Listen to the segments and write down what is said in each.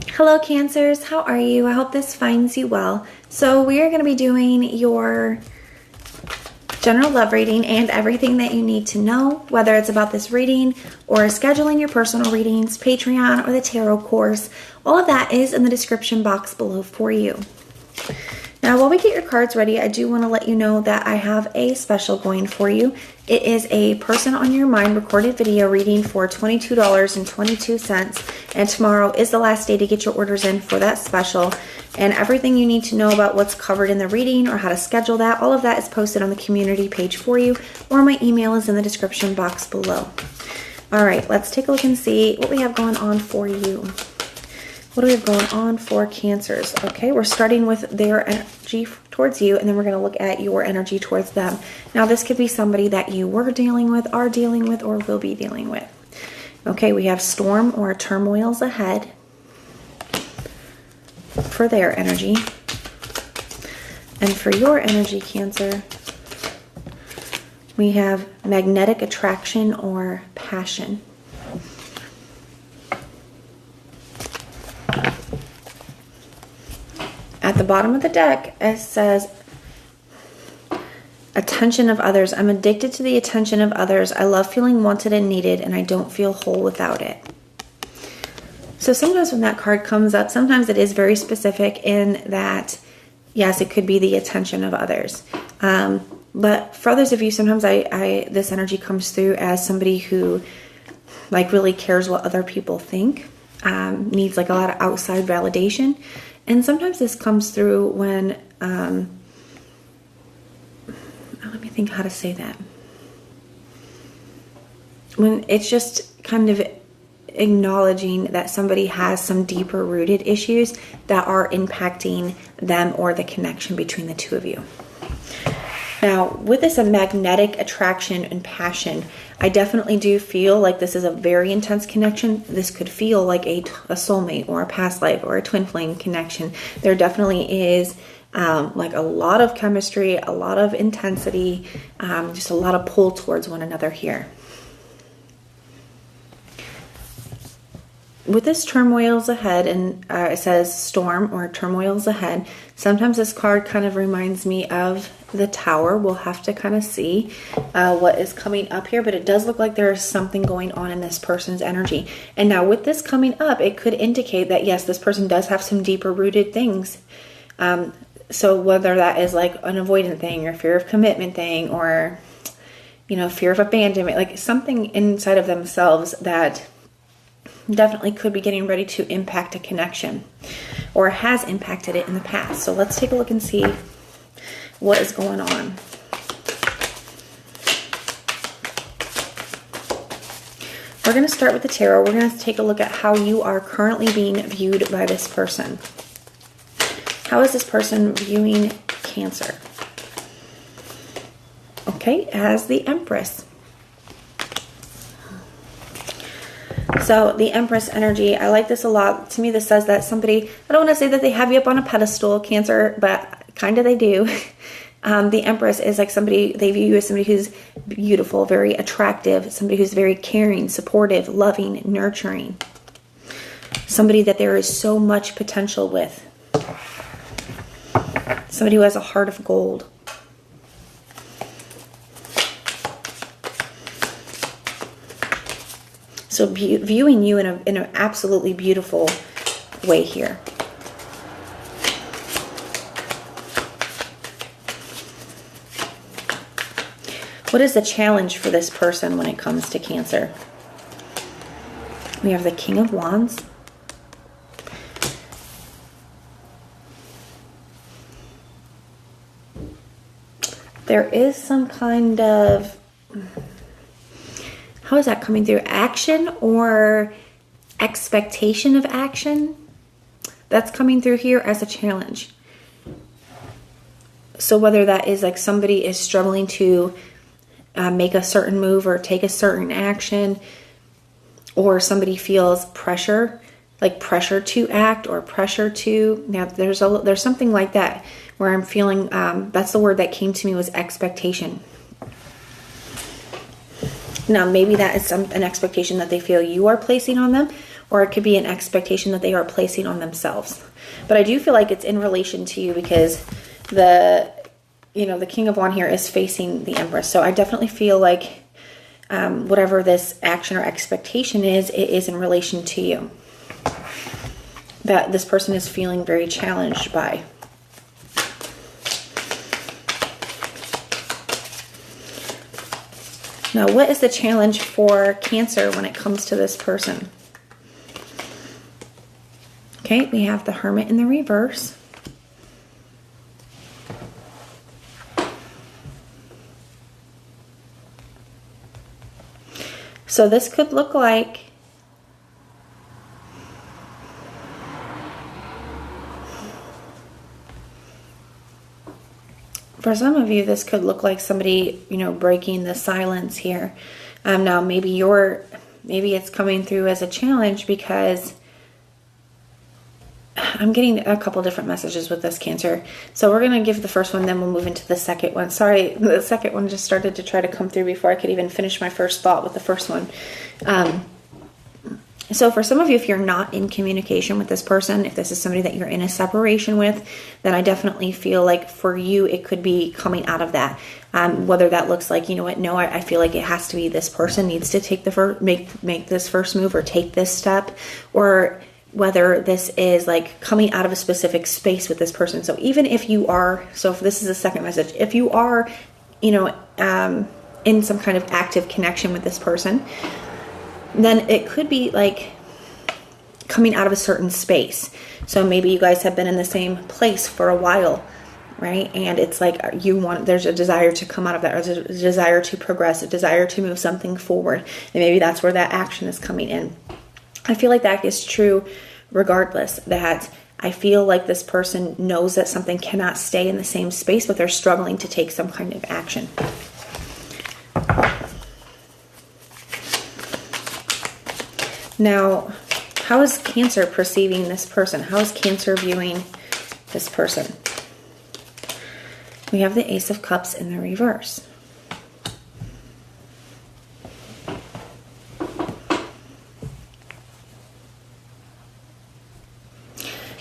Hello Cancers, how are you? I hope this finds you well. So we are going to be doing your general love reading and everything that you need to know, whether it's about this reading or scheduling your personal readings, Patreon, or the tarot course. All of that is in the description box below for you. Now, while we get your cards ready, I do want to let you know that I have a special going for you. It is a person on your mind recorded video reading for $22.22, and tomorrow is the last day to get your orders in for that special. And everything you need to know about what's covered in the reading or how to schedule that, all of that is posted on the community page for you, or my email is in the description box below. All right, let's take a look and see what we have going on for you. What do we have going on for Cancers? Okay, we're starting with their energy towards you, and then we're going to look at your energy towards them. Now, this could be somebody that you were dealing with, are dealing with, or will be dealing with. Okay, we have storm or turmoils ahead for their energy. And for your energy, Cancer, we have magnetic attraction or passion. At the bottom of the deck, it says, attention of others. I'm addicted to the attention of others. I love feeling wanted and needed, and I don't feel whole without it. So sometimes when that card comes up, sometimes it is very specific in that, yes, it could be the attention of others. But for others of you, sometimes this energy comes through as somebody who like really cares what other people think, needs like a lot of outside validation. And sometimes this comes through when, let me think how to say that. When it's just kind of acknowledging that somebody has some deeper rooted issues that are impacting them or the connection between the two of you. Now, with this, a magnetic attraction and passion, I definitely do feel like this is a very intense connection. This could feel like a soulmate or a past life or a twin flame connection. There definitely is like a lot of chemistry, a lot of intensity, just a lot of pull towards one another here. With this turmoils ahead, and it says storm or turmoils ahead, sometimes this card kind of reminds me of the Tower. We'll have to kind of see what is coming up here, but it does look like there is something going on in this person's energy. And now with this coming up, it could indicate that yes, this person does have some deeper rooted things. So whether that is like an avoidant thing or fear of commitment thing, or fear of abandonment, like something inside of themselves that definitely could be getting ready to impact a connection or has impacted it in the past. So let's take a look and see what is going on. We're going to start with the tarot. We're going to take a look at how you are currently being viewed by this person. How is this person viewing Cancer? Okay, as the Empress. So the Empress energy, I like this a lot. To me, this says that somebody, I don't want to say that they have you up on a pedestal, Cancer, but kind of they do. The Empress is like somebody, they view you as somebody who's beautiful, very attractive, somebody who's very caring, supportive, loving, nurturing. Somebody that there is so much potential with. Somebody who has a heart of gold. So viewing you in an absolutely beautiful way here. What is the challenge for this person when it comes to Cancer? We have the King of Wands. There is some kind of... How is that coming through? Action or expectation of action? That's coming through here as a challenge. So whether that is like somebody is struggling to make a certain move or take a certain action, or somebody feels pressure, like pressure to act or pressure to... Now there's something like that where I'm feeling, that's the word that came to me, was expectation. Now, maybe that is an expectation that they feel you are placing on them, or it could be an expectation that they are placing on themselves. But I do feel like it's in relation to you because the King of Wands here is facing the Empress. So I definitely feel like whatever this action or expectation is, it is in relation to you. That this person is feeling very challenged by. Now, what is the challenge for Cancer when it comes to this person? Okay, we have the Hermit in the reverse. So this could look like for some of you, this could look like somebody, breaking the silence here. Now, maybe it's coming through as a challenge because I'm getting a couple different messages with this, Cancer. So we're going to give the first one, then we'll move into the second one. Sorry, the second one just started to try to come through before I could even finish my first thought with the first one. So for some of you, if you're not in communication with this person, if this is somebody that you're in a separation with, then I definitely feel like for you, it could be coming out of that. Whether that looks like, I feel like it has to be this person needs to take make this first move or take this step, or whether this is like coming out of a specific space with this person. So even if you are, so if this is the second message, if you are, in some kind of active connection with this person, then it could be like coming out of a certain space. So maybe you guys have been in the same place for a while, right? And it's like there's a desire to come out of that, or there's a desire to progress, a desire to move something forward. And maybe that's where that action is coming in. I feel like that is true regardless, that I feel like this person knows that something cannot stay in the same space, but they're struggling to take some kind of action. Now, how is Cancer perceiving this person? How is Cancer viewing this person? We have the Ace of Cups in the reverse.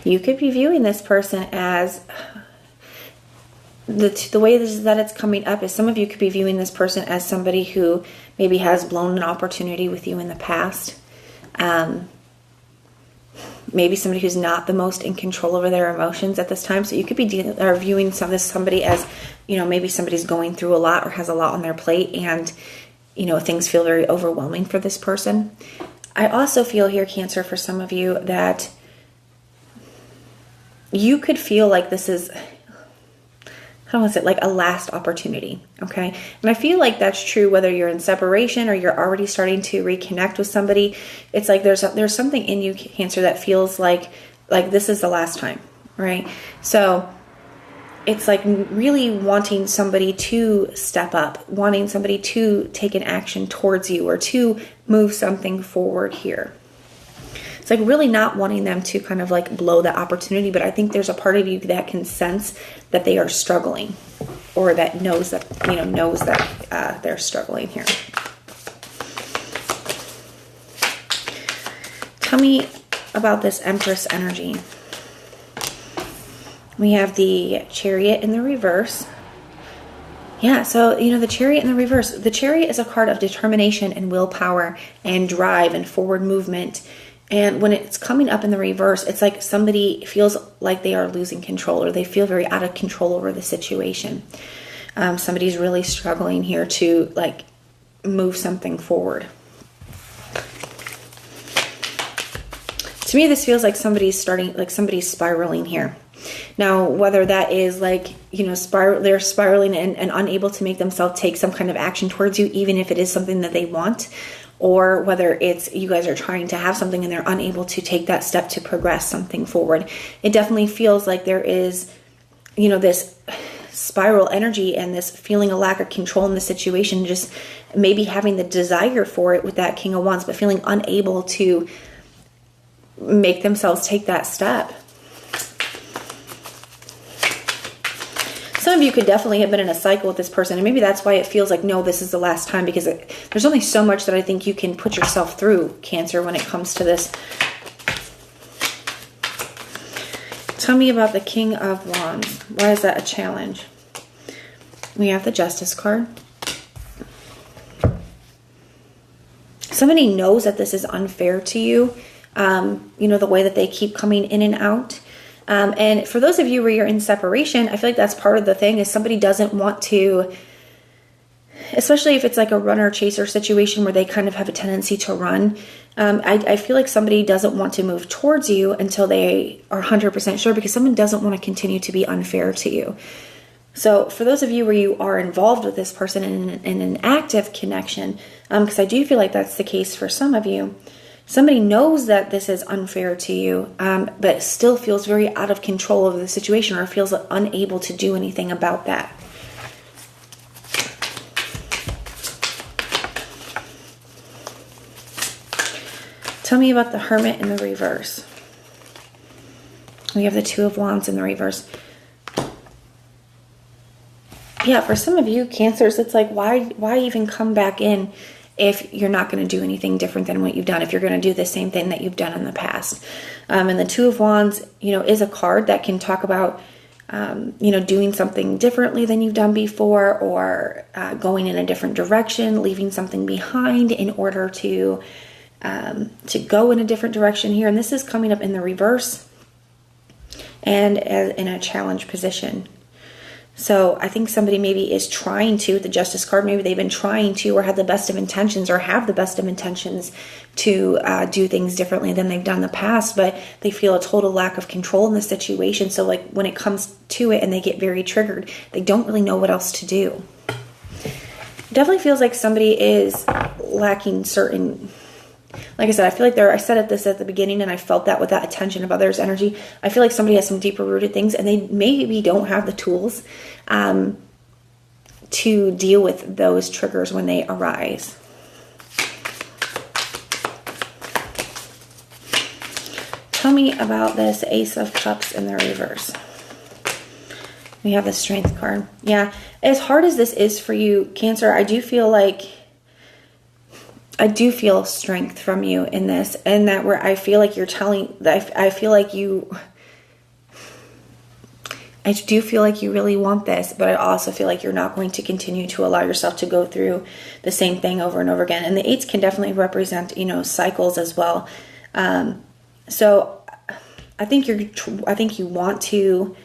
You could be viewing this person as the way that it's coming up is some of you could be viewing this person as somebody who maybe has blown an opportunity with you in the past. Maybe somebody who's not the most in control over their emotions at this time. So you could be viewing somebody as, maybe somebody's going through a lot or has a lot on their plate, and, things feel very overwhelming for this person. I also feel here, Cancer, for some of you, that you could feel like this is, like a last opportunity, okay? And I feel like that's true whether you're in separation or you're already starting to reconnect with somebody. It's like there's something in you, Cancer, that feels like this is the last time, right? So it's like really wanting somebody to step up, wanting somebody to take an action towards you or to move something forward here. It's like really not wanting them to kind of like blow that opportunity, but I think there's a part of you that can sense that they are struggling, or that knows that they're struggling here. Tell me about this Empress energy. We have the Chariot in the reverse. Yeah, so, the Chariot in the reverse. The Chariot is a card of determination and willpower and drive and forward movement. And when it's coming up in the reverse, it's like somebody feels like they are losing control, or they feel very out of control over the situation. Somebody's really struggling here to like move something forward. To me, this feels like somebody's spiraling here. Now, whether that is like, they're spiraling and unable to make themselves take some kind of action towards you, even if it is something that they want, or whether it's you guys are trying to have something and they're unable to take that step to progress something forward. It definitely feels like there is, this spiral energy and this feeling a lack of control in the situation, just maybe having the desire for it with that King of Wands, but feeling unable to make themselves take that step. Some of you could definitely have been in a cycle with this person, and maybe that's why it feels like, no, this is the last time, because there's only so much that I think you can put yourself through, Cancer, when it comes to this. Tell me about the King of Wands. Why is that a challenge? We have the Justice card. Somebody knows that this is unfair to you. You know, the way that they keep coming in and out. And for those of you where you're in separation, I feel like that's part of the thing, is somebody doesn't want to, especially if it's like a runner chaser situation where they kind of have a tendency to run. I feel like somebody doesn't want to move towards you until they are 100% sure, because someone doesn't want to continue to be unfair to you. So for those of you where you are involved with this person in an active connection, because I do feel like that's the case for some of you, somebody knows that this is unfair to you, but still feels very out of control of the situation, or feels unable to do anything about that. Tell me about the Hermit in the reverse. We have the Two of Wands in the reverse. Yeah, for some of you, Cancers, it's like, why even come back in if you're not going to do anything different than what you've done, if you're going to do the same thing that you've done in the past. And the Two of Wands, you know, is a card that can talk about, you know, doing something differently than you've done before, or going in a different direction, leaving something behind in order to go in a different direction here. And this is coming up in the reverse and in a challenge position. So I think somebody maybe is trying to, the Justice card, maybe they've been trying to, or have the best of intentions, or have the best of intentions to do things differently than they've done in the past, but they feel a total lack of control in the situation. So like when it comes to it and they get very triggered, they don't really know what else to do. It definitely feels like somebody is lacking certain, like I said, I feel like I said this at the beginning, and I felt that with that attention of others' energy. I feel like somebody has some deeper rooted things, and they maybe don't have the tools to deal with those triggers when they arise. Tell me about this Ace of Cups in the reverse. We have the Strength card. Yeah, as hard as this is for you, Cancer, I do feel strength from you in this, and that where I feel like you're telling, I do feel like you really want this, but I also feel like you're not going to continue to allow yourself to go through the same thing over and over again. And the eights can definitely represent, you know, cycles as well. So I think you want to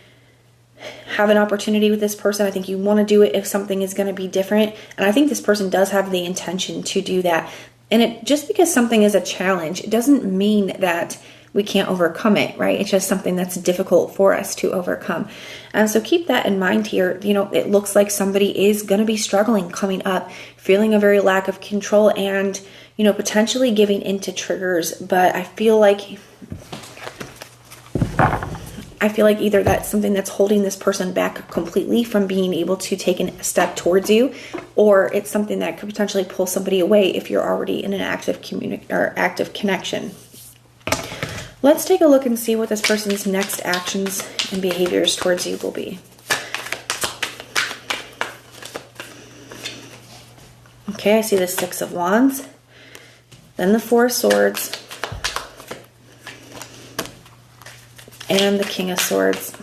have an opportunity with this person. I think you want to do it if something is going to be different. And I think this person does have the intention to do that. And just because something is a challenge, it doesn't mean that we can't overcome it, right? It's just something that's difficult for us to overcome. So keep that in mind here. You know, it looks like somebody is going to be struggling coming up, feeling a very lack of control, and, you know, potentially giving into triggers. But I feel like either that's something that's holding this person back completely from being able to take a step towards you, or it's something that could potentially pull somebody away if you're already in an active connection. Let's take a look and see what this person's next actions and behaviors towards you will be. Okay, I see the Six of Wands, then the Four of Swords, and the King of Swords,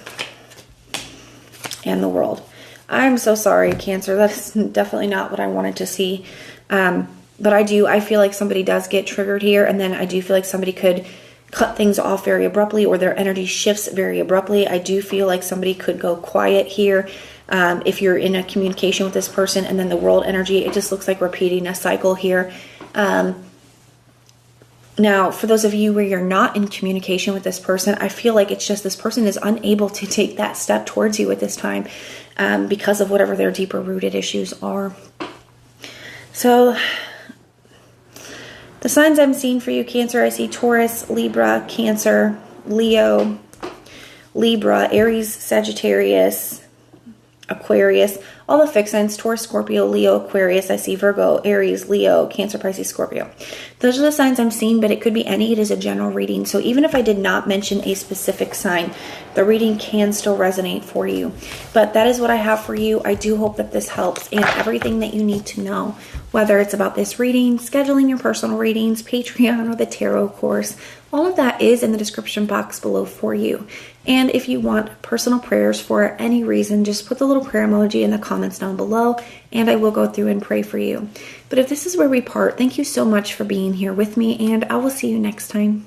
and the World. I'm so sorry, Cancer. That's definitely not what I wanted to see. But I feel like somebody does get triggered here, and then I do feel like somebody could cut things off very abruptly, or their energy shifts very abruptly. I do feel like somebody could go quiet here if you're in a communication with this person, and then the World energy, it just looks like repeating a cycle here. Now, for those of you where you're not in communication with this person, I feel like it's just this person is unable to take that step towards you at this time because of whatever their deeper rooted issues are. So the signs I'm seeing for you, Cancer, I see Taurus, Libra, Cancer, Leo, Libra, Aries, Sagittarius, Aquarius. all the fixed signs, Taurus, Scorpio, Leo, Aquarius. I see Virgo, Aries, Leo, Cancer, Pisces, Scorpio. Those are the signs I'm seeing, but it could be any. It is a general reading. So even if I did not mention a specific sign, the reading can still resonate for you. But that is what I have for you. I do hope that this helps, and everything that you need to know, whether it's about this reading, scheduling your personal readings, Patreon, or the tarot course, all of that is in the description box below for you. And if you want personal prayers for any reason, just put the little prayer emoji in the comments down below, and I will go through and pray for you. But if this is where we part, thank you so much for being here with me, and I will see you next time.